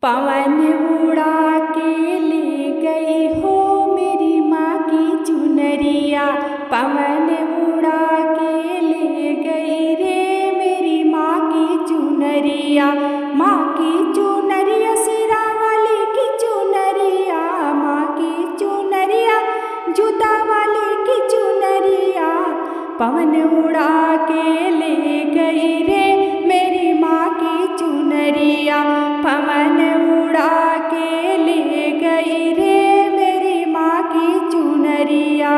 पवन उड़ा के ले गई हो मेरी माँ की चुनरिया। पवन उड़ा के ले गई रे मेरी माँ की चुनरिया। माँ की चुनरिया सिरा वाली की चुनरिया। माँ की चुनरिया जूता वाली की चुनरिया। पवन उड़ा के ले गई रे मेरी माँ की चुनरिया। पवन उड़ा के ले गई रे मेरी माँ की चुनरिया।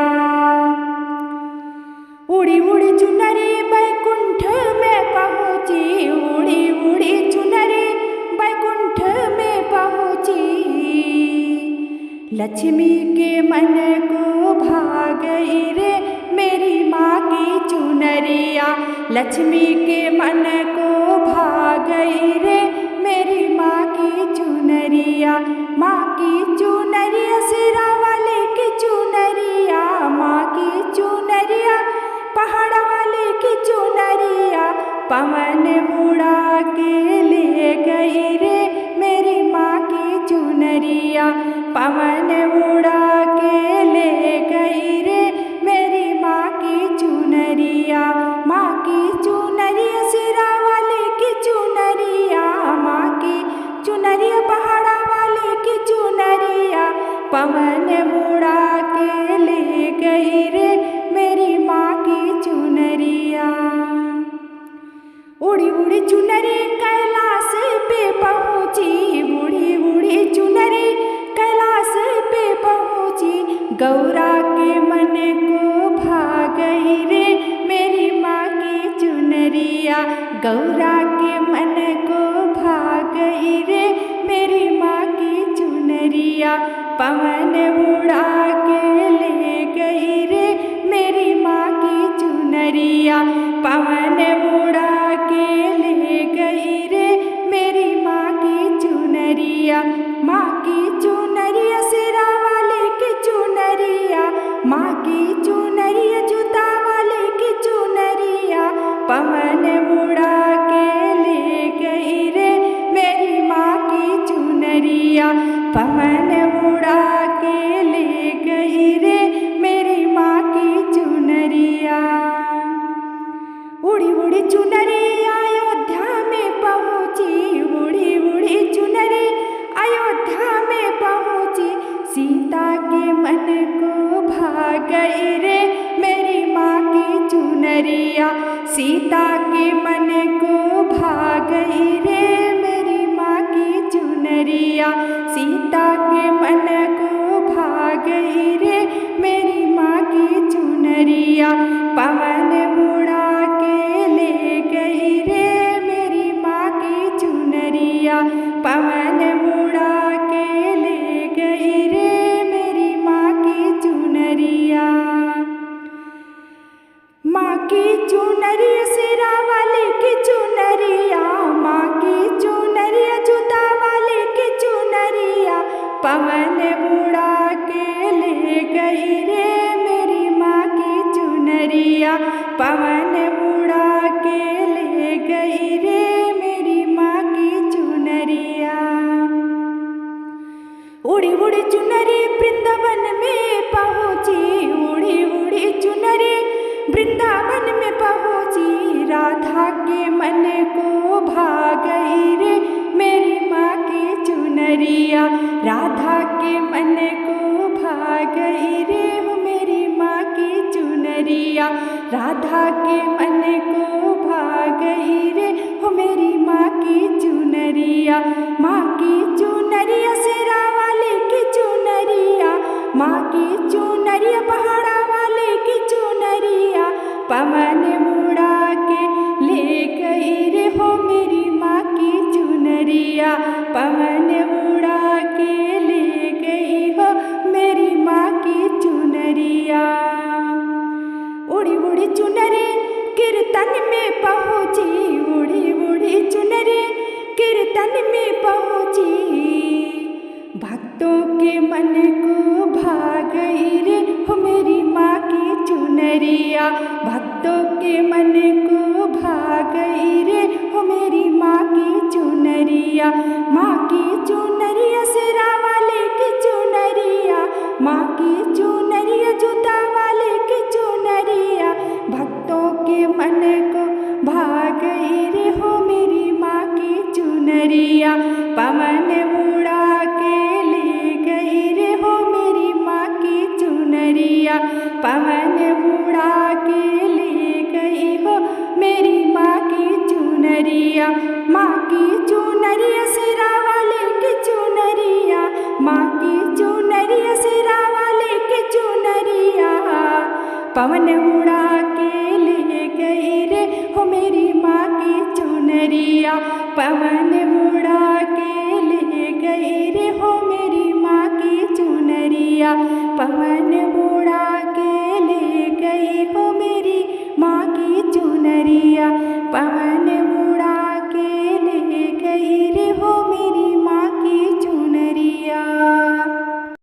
उड़ी उड़ी चुनरी बैकुंठ में पहुँची। उड़ी उड़ी चुनरी बैकुंठ में पहुँची। लक्ष्मी के मन को भा गई रे मेरी माँ की चुनरिया। लक्ष्मी के मन को भा गई रे मेरी माँ की चुनरिया। माँ की चुनरिया सिरा वाले की चुनरिया। माँ की चुनरिया पहाड़ वाले की चुनरिया। पवन उड़ा के ले गई रे मेरी माँ की चुनरिया। पवन उड़ा के ले गई रे मेरी माँ की चुनरिया। माँ की चुनरिया सिरा वाले की चुनरिया। माँ की चुनरिया पहाड़ा वाले की चुनरिया। पवन उड़ा के ले गई रे मेरी माँ की चुनरिया। उड़ी उड़ी चुनरी कैलाश पे पहुँची। उड़ी उड़ी चुनरी कैलाश पे पहुँची। गौरा के मन को भा गई रे मेरी माँ की चुनरिया। गौरा के मन को भा गई रे मेरी माँ की चुनरिया। पवन उड़ा के ले गई रे मेरी माँ की चुनरिया। पवन उड़ा के ले गई रे मेरी माँ की चुनरिया। माँ की चुनरिया सिरा वाले की चुनरिया। माँ की चुनरिया जूता वाले की चुनरिया। पवन उड़ा के ले गई रे मेरी माँ की चुनरिया। पवन उड़ा के ले गई रे मेरी माँ की चुनरिया। उड़ी उड़ी चुनरी अयोध्या में पहुँची। उड़ी उड़ी चुनरी अयोध्या में पहुँची। सीता के मन को भा गई रे मेरी माँ की चुनरिया। सीता के मन को भा गई रे मेरी माँ की चुनरिया। सीता के मन को भा गई रे मेरी माँ की चुनरिया। पवन उड़ा के ले गई रे मेरी माँ की चुनरिया। पवन उड़ा के ले गई रे मेरी माँ की चुनरिया। माँ की चुनरिया सिरा वाले की चुनरिया। माँ की चुनरिया जूता वाले की चुनरिया। पवन उड़ा के ले गई रे मेरी माँ की चुनरिया। पवन उड़ा के ले गई रे मेरी माँ की चुनरिया। उड़ी उड़ी चुनरी वृंदावन में पहुँची। उड़ी उड़ी चुनरी वृंदावन में पहुँची। राधा के मन को भा गई रे मेरी माँ की चुनरिया। राधा के मन को भा गई रे हो मेरी माँ की चुनरिया। राधा के मन को भा गई रे हो मेरी माँ की चुनरिया। माँ की चुनरिया सिरा वाले की चुनरिया। माँ की चुनरिया पहाड़ा वाले की चुनरिया। पवन उड़ा के ले गई रे हो मेरी माँ की चुनरिया। पवन उड़ा के ले गई हो मेरी माँ की चुनरिया। उड़ी उड़ी चुनरी कीर्तन में पहुँची। उड़ी उड़ी चुनरी कीर्तन में पहुँची। भक्तों के मन को भा गई रे हो मेरी माँ की चुनरिया। भक्तों के मन को भा गई रे हो मेरी माँ की चुनरिया। चुनरिया, माँ की चुनरिया सिरा वाले की चुनरिया, माँ की चुनरिया जूता वाले की चुनरिया, भक्तों के मन को भा गई रे हो मेरी माँ की चुनरिया, पवन उड़ा के ले गई रे हो मेरी माँ की चुनरिया, पवन उड़ा के ले गई हो मेरी माँ की चुनरिया, माँ की चुनरिया सिरा वाले की चुनरिया, माँ की चुनरिया सिरा वाले की चुनरिया, पवन उड़ा